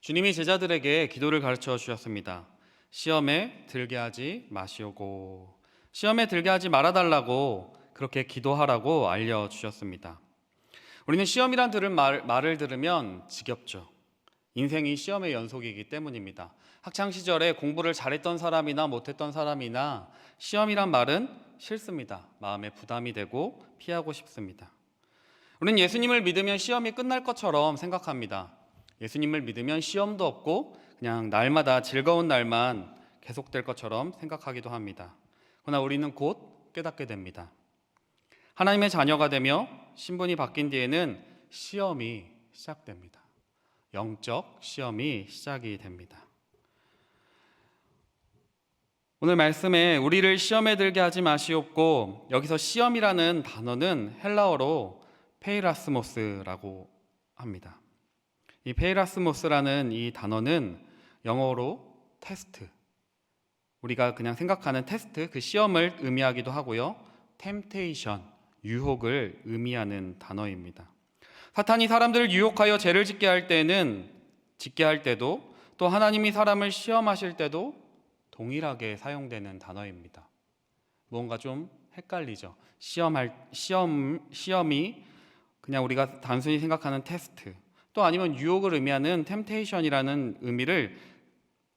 주님이 제자들에게 기도를 가르쳐 주셨습니다. 시험에 들게 하지 마시오고, 시험에 들게 하지 말아달라고 그렇게 기도하라고 알려주셨습니다. 우리는 시험이란 말을 들으면 지겹죠. 인생이 시험의 연속이기 때문입니다. 학창시절에 공부를 잘했던 사람이나 못했던 사람이나 시험이란 말은 싫습니다. 마음에 부담이 되고 피하고 싶습니다. 우리는 예수님을 믿으면 시험이 끝날 것처럼 생각합니다. 예수님을 믿으면 시험도 없고 그냥 날마다 즐거운 날만 계속될 것처럼 생각하기도 합니다. 그러나 우리는 곧 깨닫게 됩니다. 하나님의 자녀가 되며 신분이 바뀐 뒤에는 시험이 시작됩니다. 영적 시험이 시작이 됩니다. 오늘 말씀에 우리를 시험에 들게 하지 마시옵고, 여기서 시험이라는 단어는 헬라어로 페이라스모스라고 합니다. 이 페이라스모스라는 이 단어는 영어로 테스트, 우리가 그냥 생각하는 테스트, 그 시험을 의미하기도 하고요, 템테이션, 유혹을 의미하는 단어입니다. 사탄이 사람들을 유혹하여 죄를 짓게 할 때도, 또 하나님이 사람을 시험하실 때도 동일하게 사용되는 단어입니다. 무언가 좀 헷갈리죠. 시험이 그냥 우리가 단순히 생각하는 테스트, 또 아니면 유혹을 의미하는 템테이션이라는 의미를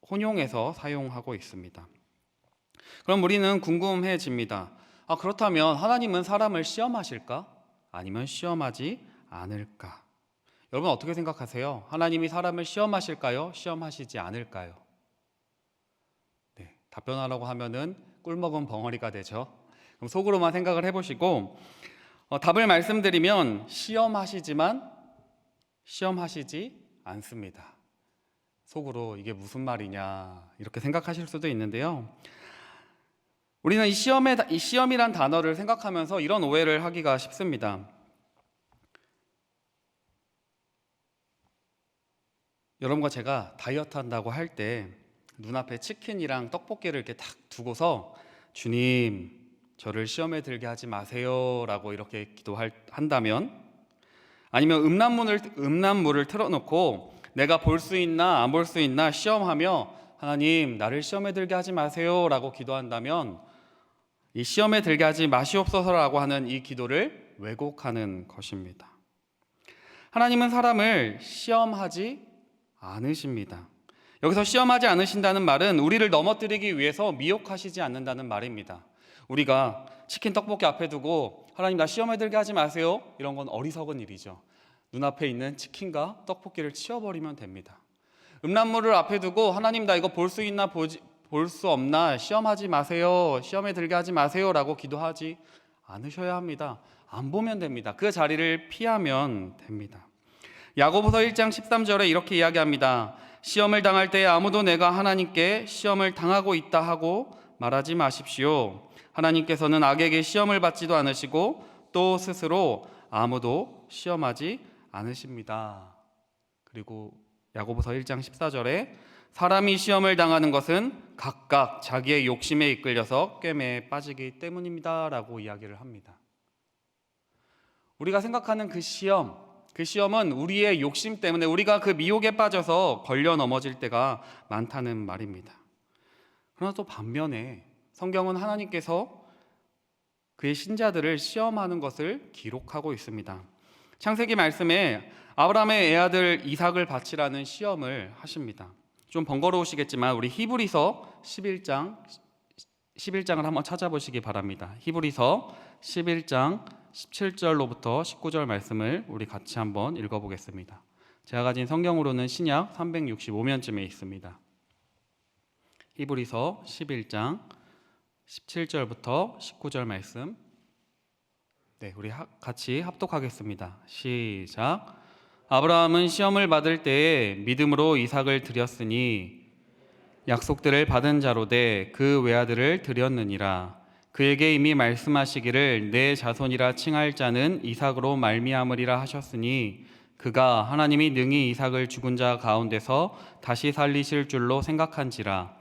혼용해서 사용하고 있습니다. 그럼 우리는 궁금해집니다. 그렇다면 하나님은 사람을 시험하실까? 아니면 시험하지 않을까? 여러분 어떻게 생각하세요? 하나님이 사람을 시험하실까요? 시험하시지 않을까요? 네, 답변하라고 하면은 꿀먹은 벙어리가 되죠. 그럼 속으로만 생각을 해보시고 답을 말씀드리면 시험하시지만 시험하시지 않습니다. 속으로 이게 무슨 말이냐 이렇게 생각하실 수도 있는데요. 우리는 이 시험이란 단어를 생각하면서 이런 오해를 하기가 쉽습니다. 여러분과 제가 다이어트 한다고 할 때 눈앞에 치킨이랑 떡볶이를 이렇게 딱 두고서 주님 저를 시험에 들게 하지 마세요 라고 이렇게 기도한다면, 아니면 음란물을 틀어놓고 내가 볼 수 있나 안 볼 수 있나 시험하며 하나님 나를 시험에 들게 하지 마세요 라고 기도한다면, 이 시험에 들게 하지 마시옵소서라고 하는 이 기도를 왜곡하는 것입니다. 하나님은 사람을 시험하지 않으십니다. 여기서 시험하지 않으신다는 말은 우리를 넘어뜨리기 위해서 미혹하시지 않는다는 말입니다. 우리가 치킨 떡볶이 앞에 두고 하나님 나 시험에 들게 하지 마세요, 이런 건 어리석은 일이죠. 눈앞에 있는 치킨과 떡볶이를 치워버리면 됩니다. 음란물을 앞에 두고 하나님 나 이거 볼 수 있나 볼 수 없나 시험하지 마세요, 시험에 들게 하지 마세요 라고 기도하지 않으셔야 합니다. 안 보면 됩니다. 그 자리를 피하면 됩니다. 야고보서 1장 13절에 이렇게 이야기합니다. 시험을 당할 때 아무도 내가 하나님께 시험을 당하고 있다 하고 말하지 마십시오. 하나님께서는 악에게 시험을 받지도 않으시고 또 스스로 아무도 시험하지 않으십니다. 그리고 야고보서 1장 14절에 사람이 시험을 당하는 것은 각각 자기의 욕심에 이끌려서 꿰매에 빠지기 때문입니다 라고 이야기를 합니다. 우리가 생각하는 그 시험은 우리의 욕심 때문에 우리가 그 미혹에 빠져서 걸려 넘어질 때가 많다는 말입니다. 그러나 또 반면에 성경은 하나님께서 그의 신자들을 시험하는 것을 기록하고 있습니다. 창세기 말씀에 아브라함의 애아들 이삭을 바치라는 시험을 하십니다. 좀 번거로우시겠지만 우리 히브리서 11장을 한번 찾아보시기 바랍니다. 히브리서 11장 17절로부터 19절 말씀을 우리 같이 한번 읽어보겠습니다. 제가 가진 성경으로는 신약 365면쯤에 있습니다. 히브리서 11장 17절부터 19절 말씀, 네, 우리 같이 합독하겠습니다. 시작. 아브라함은 시험을 받을 때에 믿음으로 이삭을 드렸으니 약속들을 받은 자로 돼 그 외아들을 드렸느니라. 그에게 이미 말씀하시기를 내 자손이라 칭할 자는 이삭으로 말미암으리라 하셨으니 그가 하나님이 능히 이삭을 죽은 자 가운데서 다시 살리실 줄로 생각한지라.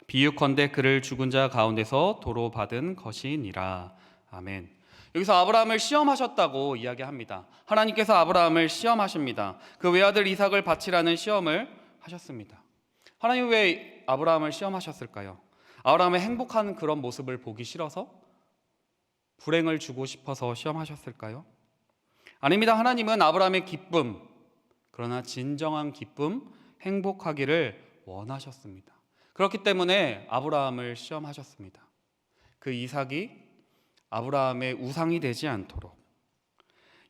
비유컨대 그를 죽은 자 가운데서 도로 받은 것이니라. 아멘. 여기서 아브라함을 시험하셨다고 이야기합니다. 하나님께서 아브라함을 시험하십니다. 그 외아들 이삭을 바치라는 시험을 하셨습니다. 하나님 왜 아브라함을 시험하셨을까요? 아브라함의 행복한 그런 모습을 보기 싫어서? 불행을 주고 싶어서 시험하셨을까요? 아닙니다. 하나님은 아브라함의 기쁨, 그러나 진정한 기쁨, 행복하기를 원하셨습니다. 그렇기 때문에 아브라함을 시험하셨습니다. 그 이삭이 아브라함의 우상이 되지 않도록,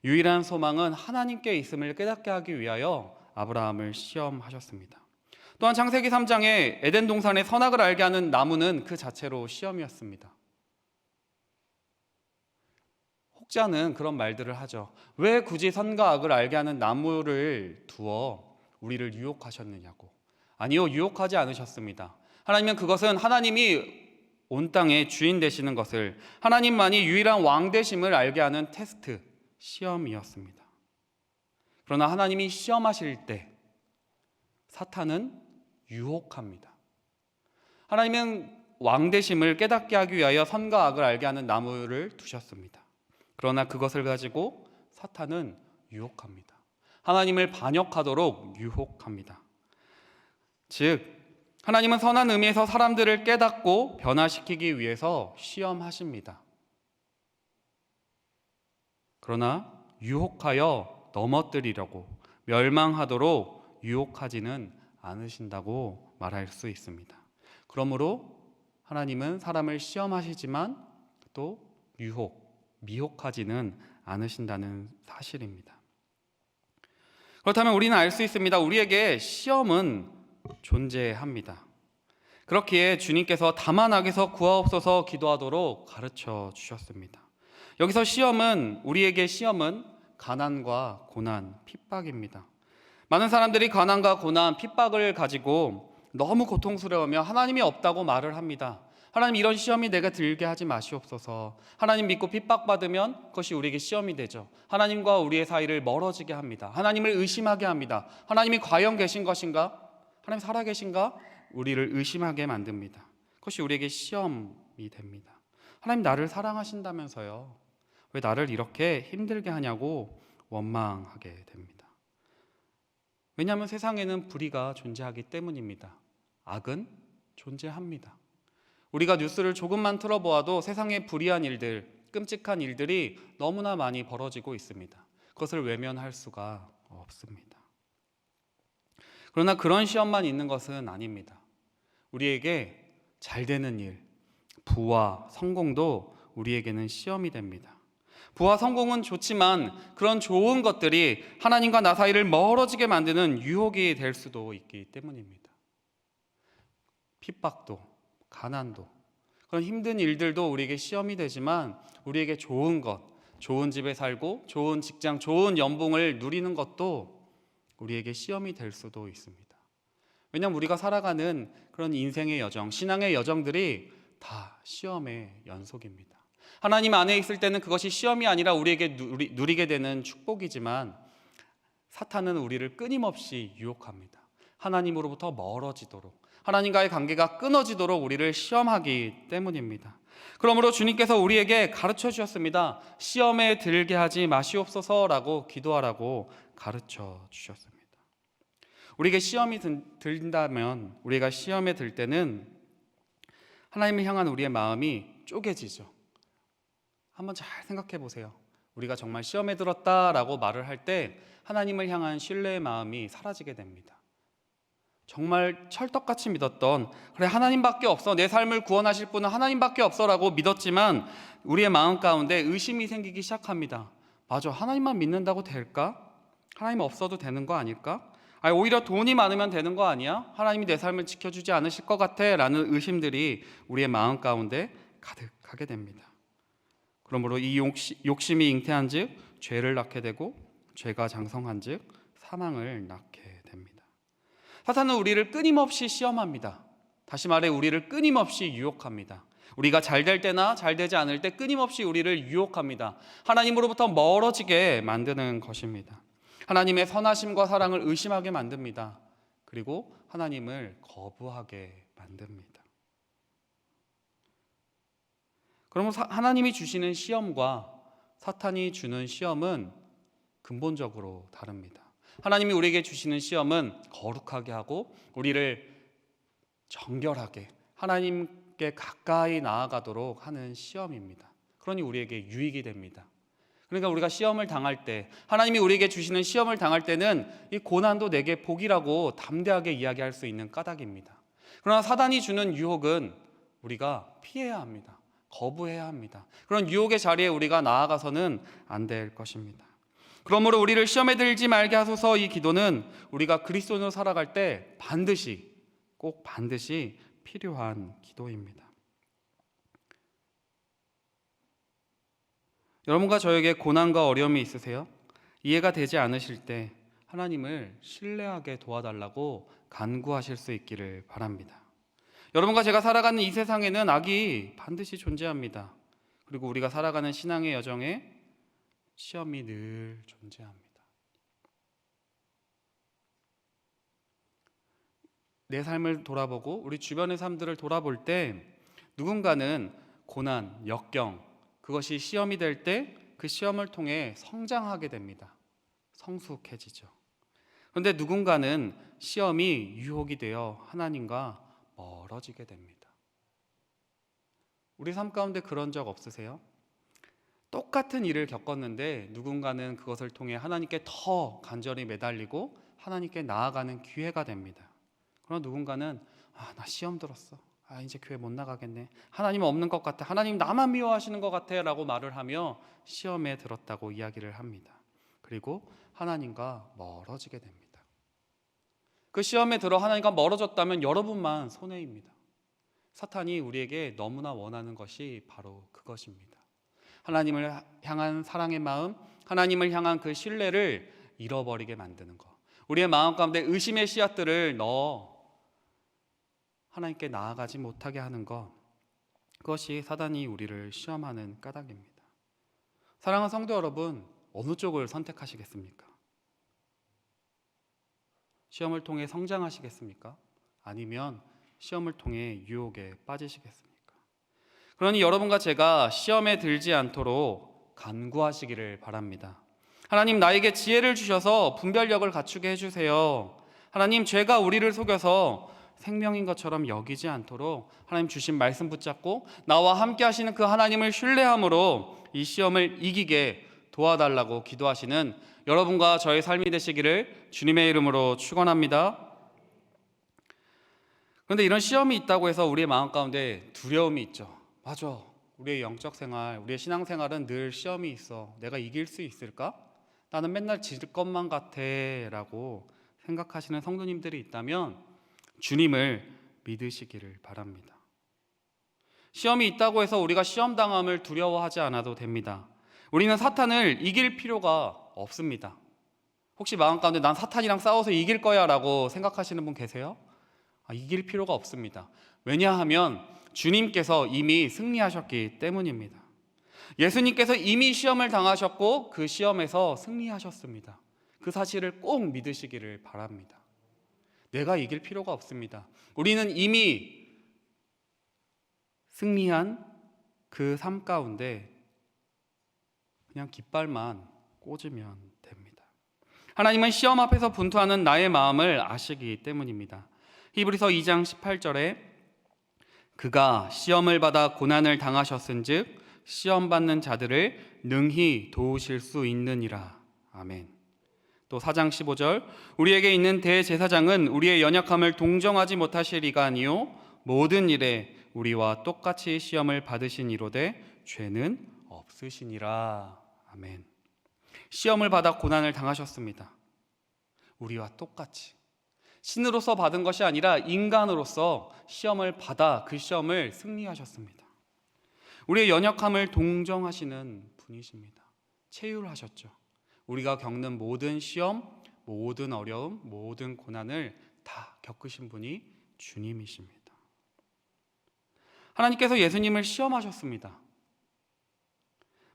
유일한 소망은 하나님께 있음을 깨닫게 하기 위하여 아브라함을 시험하셨습니다. 또한 창세기 3장에 에덴 동산의 선악을 알게 하는 나무는 그 자체로 시험이었습니다. 혹자는 그런 말들을 하죠. 왜 굳이 선과 악을 알게 하는 나무를 두어 우리를 유혹하셨느냐고. 아니요, 유혹하지 않으셨습니다. 하나님은 그것은 하나님이 온 땅의 주인 되시는 것을, 하나님만이 유일한 왕 되심을 알게 하는 테스트, 시험이었습니다. 그러나 하나님이 시험하실 때 사탄은 유혹합니다. 하나님은 왕 되심을 깨닫게 하기 위하여 선과 악을 알게 하는 나무를 두셨습니다. 그러나 그것을 가지고 사탄은 유혹합니다. 하나님을 반역하도록 유혹합니다. 즉 하나님은 선한 의미에서 사람들을 깨닫고 변화시키기 위해서 시험하십니다. 그러나 유혹하여 넘어뜨리려고, 멸망하도록 유혹하지는 않으신다고 말할 수 있습니다. 그러므로 하나님은 사람을 시험하시지만 또 미혹하지는 않으신다는 사실입니다. 그렇다면 우리는 알 수 있습니다. 우리에게 시험은 존재합니다. 그렇기에 주님께서 다만 악에서 구하옵소서 기도하도록 가르쳐 주셨습니다. 여기서 우리에게 시험은 가난과 고난, 핍박입니다. 많은 사람들이 가난과 고난, 핍박을 가지고 너무 고통스러우며 하나님이 없다고 말을 합니다. 하나님, 이런 시험이 내게 들게 하지 마시옵소서. 하나님 믿고 핍박받으면 그것이 우리에게 시험이 되죠. 하나님과 우리의 사이를 멀어지게 합니다. 하나님을 의심하게 합니다. 하나님이 과연 계신 것인가? 하나님 살아계신가? 우리를 의심하게 만듭니다. 그것이 우리에게 시험이 됩니다. 하나님 나를 사랑하신다면서요, 왜 나를 이렇게 힘들게 하냐고 원망하게 됩니다. 왜냐하면 세상에는 불의가 존재하기 때문입니다. 악은 존재합니다. 우리가 뉴스를 조금만 틀어보아도 세상에 불의한 일들, 끔찍한 일들이 너무나 많이 벌어지고 있습니다. 그것을 외면할 수가 없습니다. 그러나 그런 시험만 있는 것은 아닙니다. 우리에게 잘 되는 일, 부와 성공도 우리에게는 시험이 됩니다. 부와 성공은 좋지만 그런 좋은 것들이 하나님과 나 사이를 멀어지게 만드는 유혹이 될 수도 있기 때문입니다. 핍박도, 가난도, 그런 힘든 일들도 우리에게 시험이 되지만 우리에게 좋은 것, 좋은 집에 살고 좋은 직장, 좋은 연봉을 누리는 것도 우리에게 시험이 될 수도 있습니다. 왜냐하면 우리가 살아가는 그런 인생의 여정, 신앙의 여정들이 다 시험의 연속입니다. 하나님 안에 있을 때는 그것이 시험이 아니라 우리에게 누리게 되는 축복이지만 사탄은 우리를 끊임없이 유혹합니다. 하나님으로부터 멀어지도록, 하나님과의 관계가 끊어지도록 우리를 시험하기 때문입니다. 그러므로 주님께서 우리에게 가르쳐 주셨습니다. 시험에 들게 하지 마시옵소서라고 기도하라고 가르쳐 주셨습니다. 우리에게 시험이 들다면, 우리가 시험에 들 때는 하나님을 향한 우리의 마음이 쪼개지죠. 한번 잘 생각해 보세요. 우리가 정말 시험에 들었다라고 말을 할 때 하나님을 향한 신뢰의 마음이 사라지게 됩니다. 정말 철떡같이 믿었던, 그래 하나님밖에 없어, 내 삶을 구원하실 분은 하나님밖에 없어라고 믿었지만 우리의 마음 가운데 의심이 생기기 시작합니다. 맞아, 하나님만 믿는다고 될까? 하나님 없어도 되는 거 아닐까? 오히려 돈이 많으면 되는 거 아니야? 하나님이 내 삶을 지켜주지 않으실 것 같아 라는 의심들이 우리의 마음 가운데 가득하게 됩니다. 그러므로 이 욕심이 잉태한 즉 죄를 낳게 되고, 죄가 장성한 즉 사망을 낳게 됩니다. 사탄은 우리를 끊임없이 시험합니다. 다시 말해 우리를 끊임없이 유혹합니다. 우리가 잘 될 때나 잘 되지 않을 때 끊임없이 우리를 유혹합니다. 하나님으로부터 멀어지게 만드는 것입니다. 하나님의 선하심과 사랑을 의심하게 만듭니다. 그리고 하나님을 거부하게 만듭니다. 그러면 하나님이 주시는 시험과 사탄이 주는 시험은 근본적으로 다릅니다. 하나님이 우리에게 주시는 시험은 거룩하게 하고 우리를 정결하게 하나님께 가까이 나아가도록 하는 시험입니다. 그러니 우리에게 유익이 됩니다. 그러니까 우리가 시험을 당할 때, 하나님이 우리에게 주시는 시험을 당할 때는 이 고난도 내게 복이라고 담대하게 이야기할 수 있는 까닭입니다. 그러나 사단이 주는 유혹은 우리가 피해야 합니다. 거부해야 합니다. 그런 유혹의 자리에 우리가 나아가서는 안 될 것입니다. 그러므로 우리를 시험에 들지 말게 하소서, 이 기도는 우리가 그리스도인으로 살아갈 때 반드시, 꼭 반드시 필요한 기도입니다. 여러분과 저에게 고난과 어려움이 있으세요? 이해가 되지 않으실 때 하나님을 신뢰하게 도와달라고 간구하실 수 있기를 바랍니다. 여러분과 제가 살아가는 이 세상에는 악이 반드시 존재합니다. 그리고 우리가 살아가는 신앙의 여정에 시험이 늘 존재합니다. 내 삶을 돌아보고 우리 주변의 삶들을 돌아볼 때 누군가는 고난, 역경, 그것이 시험이 될 때 그 시험을 통해 성장하게 됩니다. 성숙해지죠. 그런데 누군가는 시험이 유혹이 되어 하나님과 멀어지게 됩니다. 우리 삶 가운데 그런 적 없으세요? 똑같은 일을 겪었는데 누군가는 그것을 통해 하나님께 더 간절히 매달리고 하나님께 나아가는 기회가 됩니다. 그러나 누군가는 나 시험 들었어. 이제 교회 못 나가겠네. 하나님 없는 것 같아. 하나님 나만 미워하시는 것 같아 라고 말을 하며 시험에 들었다고 이야기를 합니다. 그리고 하나님과 멀어지게 됩니다. 그 시험에 들어 하나님과 멀어졌다면 여러분만 손해입니다. 사탄이 우리에게 너무나 원하는 것이 바로 그것입니다. 하나님을 향한 사랑의 마음, 하나님을 향한 그 신뢰를 잃어버리게 만드는 것, 우리의 마음 가운데 의심의 씨앗들을 넣어 하나님께 나아가지 못하게 하는 것, 그것이 사단이 우리를 시험하는 까닭입니다. 사랑하는 성도 여러분, 어느 쪽을 선택하시겠습니까? 시험을 통해 성장하시겠습니까? 아니면 시험을 통해 유혹에 빠지시겠습니까? 그러니 여러분과 제가 시험에 들지 않도록 간구하시기를 바랍니다. 하나님, 나에게 지혜를 주셔서 분별력을 갖추게 해주세요. 하나님, 죄가 우리를 속여서 생명인 것처럼 여기지 않도록 하나님 주신 말씀 붙잡고 나와 함께 하시는 그 하나님을 신뢰함으로 이 시험을 이기게 도와달라고 기도하시는 여러분과 저의 삶이 되시기를 주님의 이름으로 축원합니다. 그런데 이런 시험이 있다고 해서 우리의 마음 가운데 두려움이 있죠. 맞아, 우리의 영적 생활, 우리의 신앙 생활은 늘 시험이 있어. 내가 이길 수 있을까? 나는 맨날 질 것만 같아 라고 생각하시는 성도님들이 있다면 주님을 믿으시기를 바랍니다. 시험이 있다고 해서 우리가 시험당함을 두려워하지 않아도 됩니다. 우리는 사탄을 이길 필요가 없습니다. 혹시 마음 가운데 난 사탄이랑 싸워서 이길 거야 라고 생각하시는 분 계세요? 이길 필요가 없습니다. 왜냐하면 주님께서 이미 승리하셨기 때문입니다. 예수님께서 이미 시험을 당하셨고 그 시험에서 승리하셨습니다. 그 사실을 꼭 믿으시기를 바랍니다. 내가 이길 필요가 없습니다. 우리는 이미 승리한 그 삶 가운데 그냥 깃발만 꽂으면 됩니다. 하나님은 시험 앞에서 분투하는 나의 마음을 아시기 때문입니다. 히브리서 2장 18절에 그가 시험을 받아 고난을 당하셨은즉 시험 받는 자들을 능히 도우실 수 있느니라. 아멘. 또 4장 15절 우리에게 있는 대제사장은 우리의 연약함을 동정하지 못하실 이가 아니요 모든 일에 우리와 똑같이 시험을 받으신 이로되 죄는 없으시니라. 아멘. 시험을 받아 고난을 당하셨습니다. 우리와 똑같이 신으로서 받은 것이 아니라 인간으로서 시험을 받아 그 시험을 승리하셨습니다. 우리의 연약함을 동정하시는 분이십니다. 체휼하셨죠. 우리가 겪는 모든 시험, 모든 어려움, 모든 고난을 다 겪으신 분이 주님이십니다. 하나님께서 예수님을 시험하셨습니다.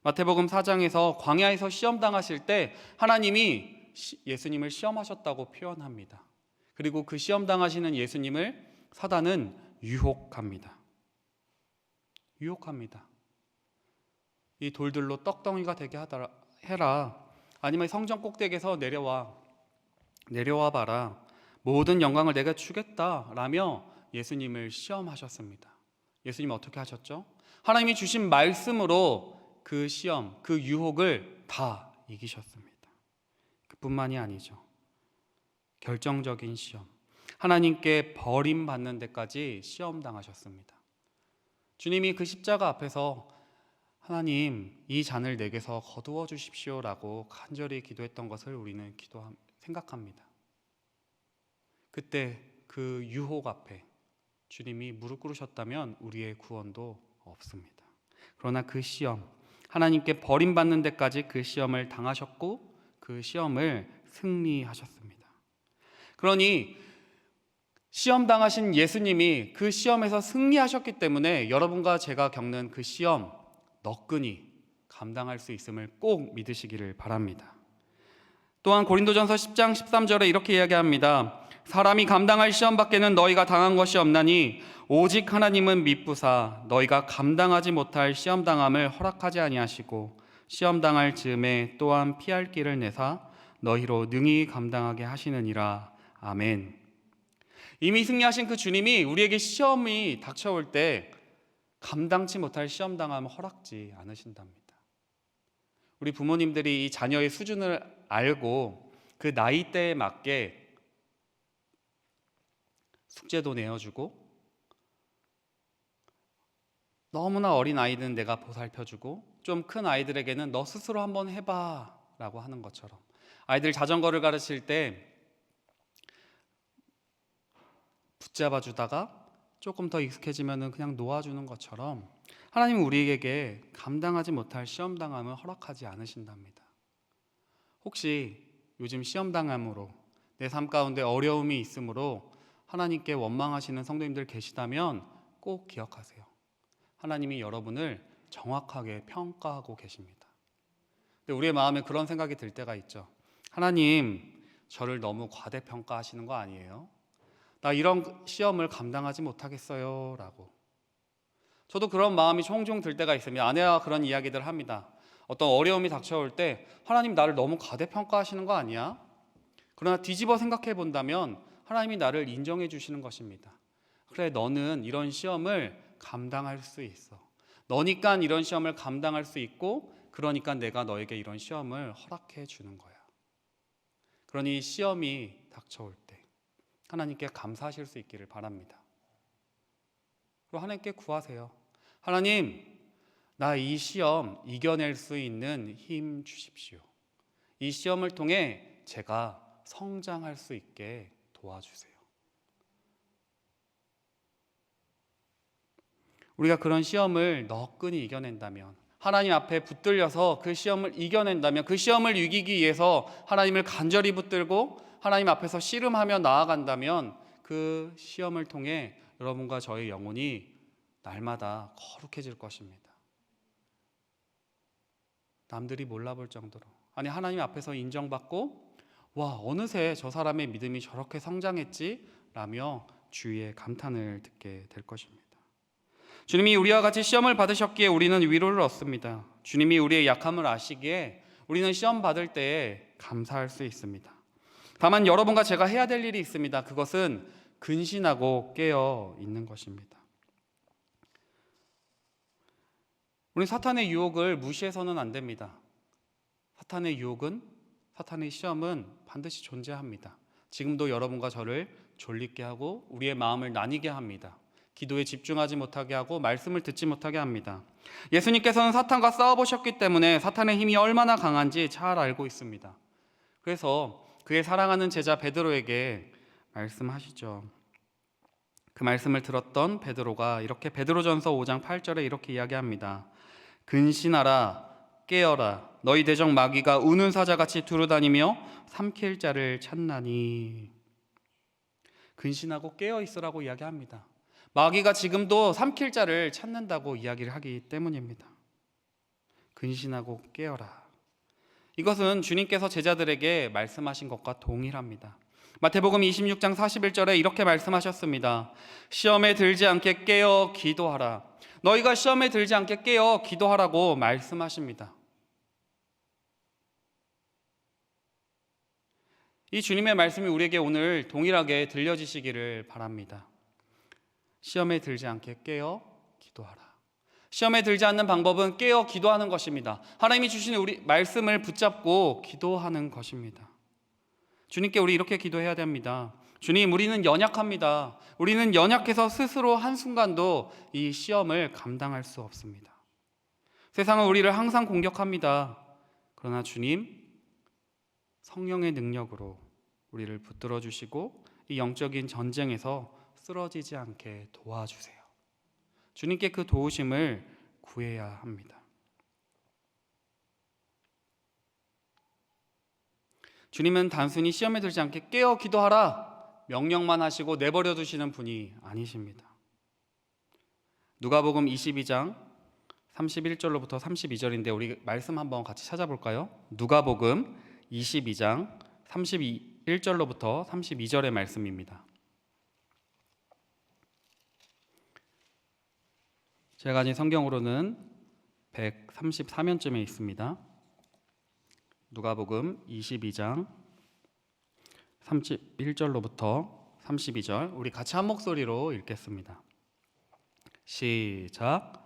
마태복음 4장에서 광야에서 시험당하실 때 하나님이 예수님을 시험하셨다고 표현합니다. 그리고 그 시험당하시는 예수님을 사단은 유혹합니다. 유혹합니다. 이 돌들로 떡덩이가 되게 해라. 아니면 성전 꼭대기에서 내려와 봐라. 모든 영광을 내가 주겠다 라며 예수님을 시험하셨습니다. 예수님 어떻게 하셨죠? 하나님이 주신 말씀으로 그 시험, 그 유혹을 다 이기셨습니다. 그뿐만이 아니죠. 결정적인 시험, 하나님께 버림받는 데까지 시험당하셨습니다. 주님이 그 십자가 앞에서 하나님, 이 잔을 내게서 거두어 주십시오라고 간절히 기도했던 것을 우리는 생각합니다. 그때 그 유혹 앞에 주님이 무릎 꿇으셨다면 우리의 구원도 없습니다. 그러나 그 시험, 하나님께 버림받는 데까지 그 시험을 당하셨고 그 시험을 승리하셨습니다. 그러니 시험 당하신 예수님이 그 시험에서 승리하셨기 때문에 여러분과 제가 겪는 그 시험 너끈히 감당할 수 있음을 꼭 믿으시기를 바랍니다. 또한 고린도전서 10장 13절에 이렇게 이야기합니다. 사람이 감당할 시험 밖에는 너희가 당한 것이 없나니 오직 하나님은 미쁘사 너희가 감당하지 못할 시험 당함을 허락하지 아니하시고 시험 당할 즈음에 또한 피할 길을 내사 너희로 능히 감당하게 하시느니라. 아멘. 이미 승리하신 그 주님이 우리에게 시험이 닥쳐올 때 감당치 못할 시험 당함을 허락지 않으신답니다. 우리 부모님들이 이 자녀의 수준을 알고 그 나이대에 맞게 숙제도 내어주고 너무나 어린 아이들은 내가 보살펴주고 좀 큰 아이들에게는 너 스스로 한번 해봐 라고 하는 것처럼, 아이들 자전거를 가르칠 때 붙잡아 주다가 조금 더 익숙해지면 그냥 놓아주는 것처럼 하나님은 우리에게 감당하지 못할 시험당함을 허락하지 않으신답니다. 혹시 요즘 시험당함으로 내 삶 가운데 어려움이 있으므로 하나님께 원망하시는 성도님들 계시다면 꼭 기억하세요. 하나님이 여러분을 정확하게 평가하고 계십니다. 근데 우리의 마음에 그런 생각이 들 때가 있죠. 하나님, 저를 너무 과대평가하시는 거 아니에요? 나 이런 시험을 감당하지 못하겠어요 라고. 저도 그런 마음이 종종 들 때가 있습니다. 아내와 그런 이야기들 합니다. 어떤 어려움이 닥쳐올 때 하나님 나를 너무 과대평가하시는 거 아니야? 그러나 뒤집어 생각해 본다면 하나님이 나를 인정해 주시는 것입니다. 그래, 너는 이런 시험을 감당할 수 있어. 너니까 이런 시험을 감당할 수 있고, 그러니까 내가 너에게 이런 시험을 허락해 주는 거야. 그러니 시험이 닥쳐올 때 하나님께 감사하실 수 있기를 바랍니다. 그리고 하나님께 구하세요. 하나님, 나 이 시험 이겨낼 수 있는 힘 주십시오. 이 시험을 통해 제가 성장할 수 있게 도와주세요. 우리가 그런 시험을 너끈히 이겨낸다면, 하나님 앞에 붙들려서 그 시험을 이겨낸다면, 그 시험을 이기기 위해서 하나님을 간절히 붙들고 하나님 앞에서 씨름하며 나아간다면 그 시험을 통해 여러분과 저의 영혼이 날마다 거룩해질 것입니다. 남들이 몰라볼 정도로, 아니 하나님 앞에서 인정받고 와, 어느새 저 사람의 믿음이 저렇게 성장했지? 라며 주위의 감탄을 듣게 될 것입니다. 주님이 우리와 같이 시험을 받으셨기에 우리는 위로를 얻습니다. 주님이 우리의 약함을 아시기에 우리는 시험 받을 때에 감사할 수 있습니다. 다만 여러분과 제가 해야 될 일이 있습니다. 그것은 근신하고 깨어 있는 것입니다. 우리 사탄의 유혹을 무시해서는 안 됩니다. 사탄의 유혹은, 사탄의 시험은 반드시 존재합니다. 지금도 여러분과 저를 졸립게 하고 우리의 마음을 나뉘게 합니다. 기도에 집중하지 못하게 하고 말씀을 듣지 못하게 합니다. 예수님께서는 사탄과 싸워보셨기 때문에 사탄의 힘이 얼마나 강한지 잘 알고 있습니다. 그래서 그의 사랑하는 제자 베드로에게 말씀하시죠. 그 말씀을 들었던 베드로가 이렇게 베드로전서 5장 8절에 이렇게 이야기합니다. 근신하라, 깨어라, 너희 대적 마귀가 우는 사자같이 두루다니며 삼킬 자를 찾나니. 근신하고 깨어 있으라고 이야기합니다. 마귀가 지금도 삼킬 자를 찾는다고 이야기를 하기 때문입니다. 근신하고 깨어라. 이것은 주님께서 제자들에게 말씀하신 것과 동일합니다. 마태복음 26장 41절에 이렇게 말씀하셨습니다. 시험에 들지 않게 깨어 기도하라. 너희가 시험에 들지 않게 깨어 기도하라고 말씀하십니다. 이 주님의 말씀이 우리에게 오늘 동일하게 들려지시기를 바랍니다. 시험에 들지 않게 깨어 기도하라. 시험에 들지 않는 방법은 깨어 기도하는 것입니다. 하나님이 주신 우리 말씀을 붙잡고 기도하는 것입니다. 주님께 우리 이렇게 기도해야 됩니다. 주님, 우리는 연약합니다. 우리는 연약해서 스스로 한순간도 이 시험을 감당할 수 없습니다. 세상은 우리를 항상 공격합니다. 그러나 주님, 성령의 능력으로 우리를 붙들어 주시고 이 영적인 전쟁에서 쓰러지지 않게 도와주세요. 주님께 그 도우심을 구해야 합니다. 주님은 단순히 시험에 들지 않게 깨어 기도하라 명령만 하시고 내버려 두시는 분이 아니십니다. 누가복음 22장 31절로부터 32절인데 우리 말씀 한번 같이 찾아볼까요? 누가복음 22장 31절로부터 32절의 말씀입니다. 제가 가진 성경으로는 134면쯤에 있습니다. 누가복음 22장 31절로부터 32절 우리 같이 한 목소리로 읽겠습니다. 시작.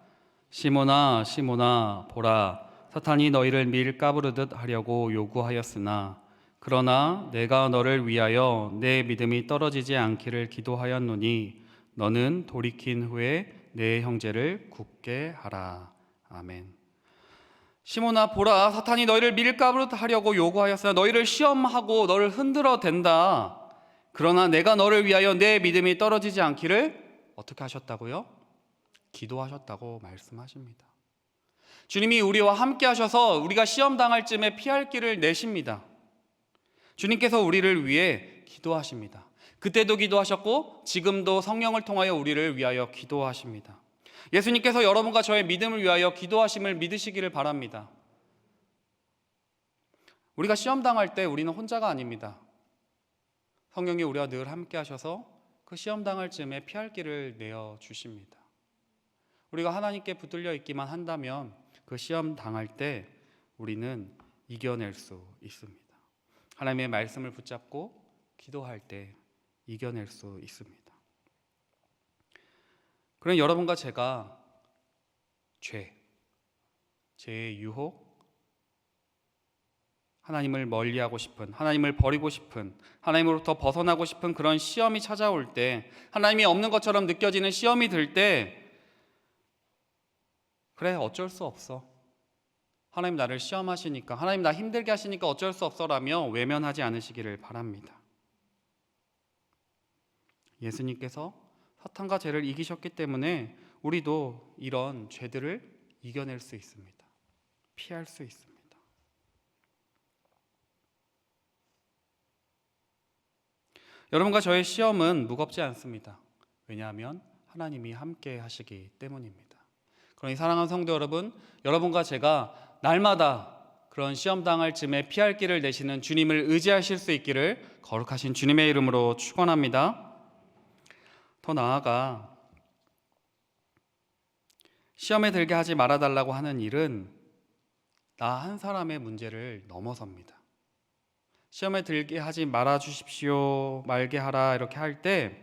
시몬아 시몬아 보라 사탄이 너희를 밀 까부르듯 하려고 요구하였으나 그러나 내가 너를 위하여 내 믿음이 떨어지지 않기를 기도하였노니 너는 돌이킨 후에 내 형제를 굳게 하라. 아멘. 시몬아 보라 사탄이 너희를 밀가부르듯 하려고 요구하였으나 너희를 시험하고 너를 흔들어 댄다. 그러나 내가 너를 위하여 내 믿음이 떨어지지 않기를 어떻게 하셨다고요? 기도하셨다고 말씀하십니다. 주님이 우리와 함께 하셔서 우리가 시험 당할 쯤에 피할 길을 내십니다. 주님께서 우리를 위해 기도하십니다. 그때도 기도하셨고 지금도 성령을 통하여 우리를 위하여 기도하십니다. 예수님께서 여러분과 저의 믿음을 위하여 기도하심을 믿으시기를 바랍니다. 우리가 시험 당할 때 우리는 혼자가 아닙니다. 성령이 우리와 늘 함께 하셔서 그 시험 당할 쯤에 피할 길을 내어 주십니다. 우리가 하나님께 붙들려 있기만 한다면 그 시험 당할 때 우리는 이겨낼 수 있습니다. 하나님의 말씀을 붙잡고 기도할 때 이겨낼 수 있습니다. 그럼 여러분과 제가 죄의 유혹, 하나님을 멀리하고 싶은, 하나님을 버리고 싶은, 하나님으로부터 벗어나고 싶은 그런 시험이 찾아올 때, 하나님이 없는 것처럼 느껴지는 시험이 들 때, 그래 어쩔 수 없어, 하나님 나를 시험하시니까, 하나님 나 힘들게 하시니까 어쩔 수 없어라며 외면하지 않으시기를 바랍니다. 예수님께서 사탄과 죄를 이기셨기 때문에 우리도 이런 죄들을 이겨낼 수 있습니다. 피할 수 있습니다. 여러분과 저의 시험은 무겁지 않습니다. 왜냐하면 하나님이 함께 하시기 때문입니다. 그러니 사랑하는 성도 여러분, 여러분과 제가 날마다 그런 시험 당할 쯤에 피할 길을 내시는 주님을 의지하실 수 있기를 거룩하신 주님의 이름으로 축원합니다. 더 나아가 시험에 들게 하지 말아달라고 하는 일은 나 한 사람의 문제를 넘어섭니다. 시험에 들게 하지 말아 주십시오, 말게 하라 이렇게 할 때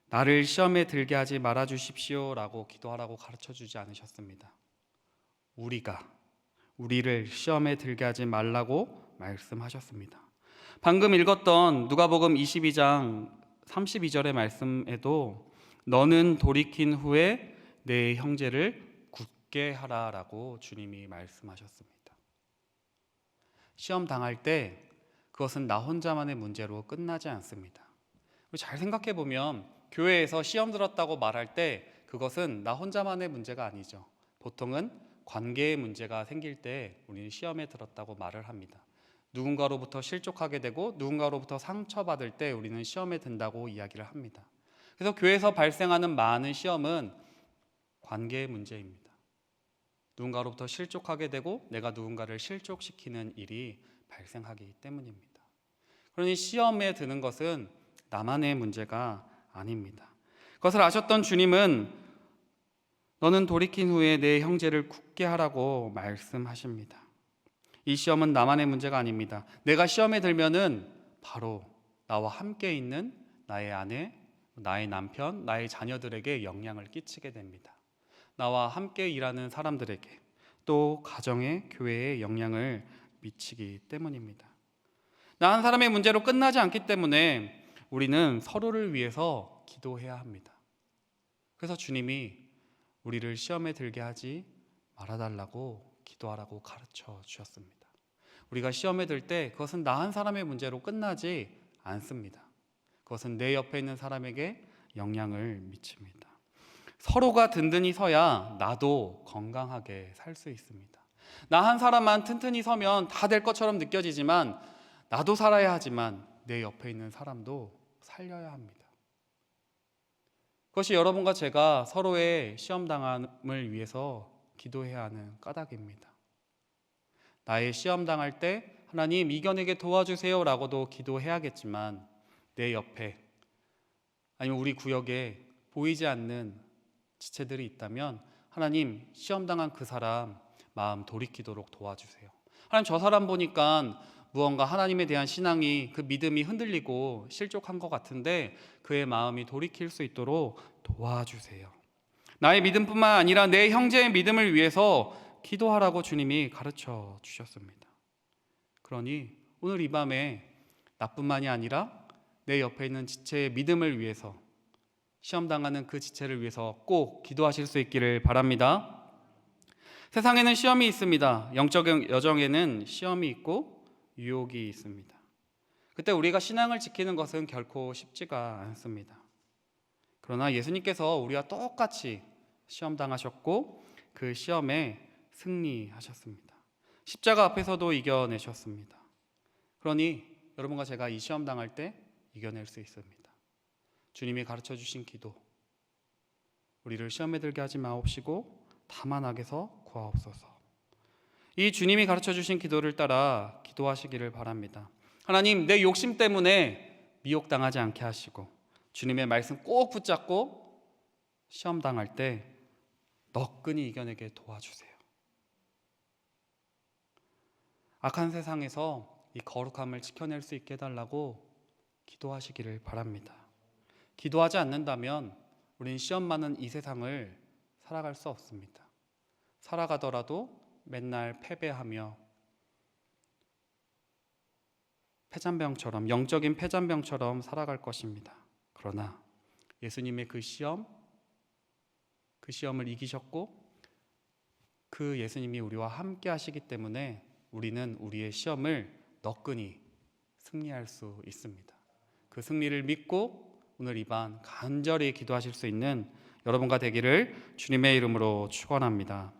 나를 시험에 들게 하지 말아 주십시오라고 기도하라고 가르쳐 주지 않으셨습니다. 우리를 시험에 들게 하지 말라고 말씀하셨습니다. 방금 읽었던 누가복음 22장 32절의 말씀에도 너는 돌이킨 후에 내 형제를 굳게 하라라고 주님이 말씀하셨습니다. 시험 당할 때 그것은 나 혼자만의 문제로 끝나지 않습니다. 잘 생각해 보면 교회에서 시험 들었다고 말할 때 그것은 나 혼자만의 문제가 아니죠. 보통은 관계의 문제가 생길 때 우리는 시험에 들었다고 말을 합니다. 누군가로부터 실족하게 되고 누군가로부터 상처받을 때 우리는 시험에 든다고 이야기를 합니다. 그래서 교회에서 발생하는 많은 시험은 관계의 문제입니다. 누군가로부터 실족하게 되고 내가 누군가를 실족시키는 일이 발생하기 때문입니다. 그러니 시험에 드는 것은 나만의 문제가 아닙니다. 그것을 아셨던 주님은 너는 돌이킨 후에 내 형제를 굳게 하라고 말씀하십니다. 이 시험은 나만의 문제가 아닙니다. 내가 시험에 들면은 바로 나와 함께 있는 나의 아내, 나의 남편, 나의 자녀들에게 영향을 끼치게 됩니다. 나와 함께 일하는 사람들에게, 또 가정의, 교회에 영향을 미치기 때문입니다. 나 한 사람의 문제로 끝나지 않기 때문에 우리는 서로를 위해서 기도해야 합니다. 그래서 주님이 우리를 시험에 들게 하지 말아달라고 기도하라고 가르쳐 주셨습니다. 우리가 시험에 들 때 그것은 나 한 사람의 문제로 끝나지 않습니다. 그것은 내 옆에 있는 사람에게 영향을 미칩니다. 서로가 든든히 서야 나도 건강하게 살 수 있습니다. 나 한 사람만 튼튼히 서면 다 될 것처럼 느껴지지만 나도 살아야 하지만 내 옆에 있는 사람도 살려야 합니다. 그것이 여러분과 제가 서로의 시험당함을 위해서 기도해야 하는 까닭입니다. 나의 시험당할 때 하나님 이겨내게 도와주세요 라고도 기도해야겠지만 내 옆에 아니면 우리 구역에 보이지 않는 지체들이 있다면 하나님 시험당한 그 사람 마음 돌이키도록 도와주세요. 하나님 저 사람 보니까 무언가 하나님에 대한 신앙이 그 믿음이 흔들리고 실족한 것 같은데 그의 마음이 돌이킬 수 있도록 도와주세요. 나의 믿음뿐만 아니라 내 형제의 믿음을 위해서 기도하라고 주님이 가르쳐 주셨습니다. 그러니 오늘 이 밤에 나뿐만이 아니라 내 옆에 있는 지체의 믿음을 위해서 시험당하는 그 지체를 위해서 꼭 기도하실 수 있기를 바랍니다. 세상에는 시험이 있습니다. 영적 여정에는 시험이 있고 유혹이 있습니다. 그때 우리가 신앙을 지키는 것은 결코 쉽지가 않습니다. 그러나 예수님께서 우리와 똑같이 시험당하셨고 그 시험에 승리하셨습니다. 십자가 앞에서도 이겨내셨습니다. 그러니 여러분과 제가 이 시험 당할 때 이겨낼 수 있습니다. 주님이 가르쳐 주신 기도, 우리를 시험에 들게 하지 마옵시고 다만 악에서 구하옵소서. 이 주님이 가르쳐 주신 기도를 따라 기도하시기를 바랍니다. 하나님, 내 욕심 때문에 미혹당하지 않게 하시고 주님의 말씀 꼭 붙잡고 시험 당할 때 너끈히 이겨내게 도와주세요. 악한 세상에서 이 거룩함을 지켜낼 수 있게 해달라고 기도하시기를 바랍니다. 기도하지 않는다면 우리는 시험 많은 이 세상을 살아갈 수 없습니다. 살아가더라도 맨날 패배하며 폐잔병처럼, 영적인 폐잔병처럼 살아갈 것입니다. 그러나 예수님의 그 시험을 이기셨고 그 예수님이 우리와 함께 하시기 때문에 우리는 우리의 시험을 너끈히 승리할 수 있습니다. 그 승리를 믿고 오늘 이 밤 간절히 기도하실 수 있는 여러분과 되기를 주님의 이름으로 축원합니다.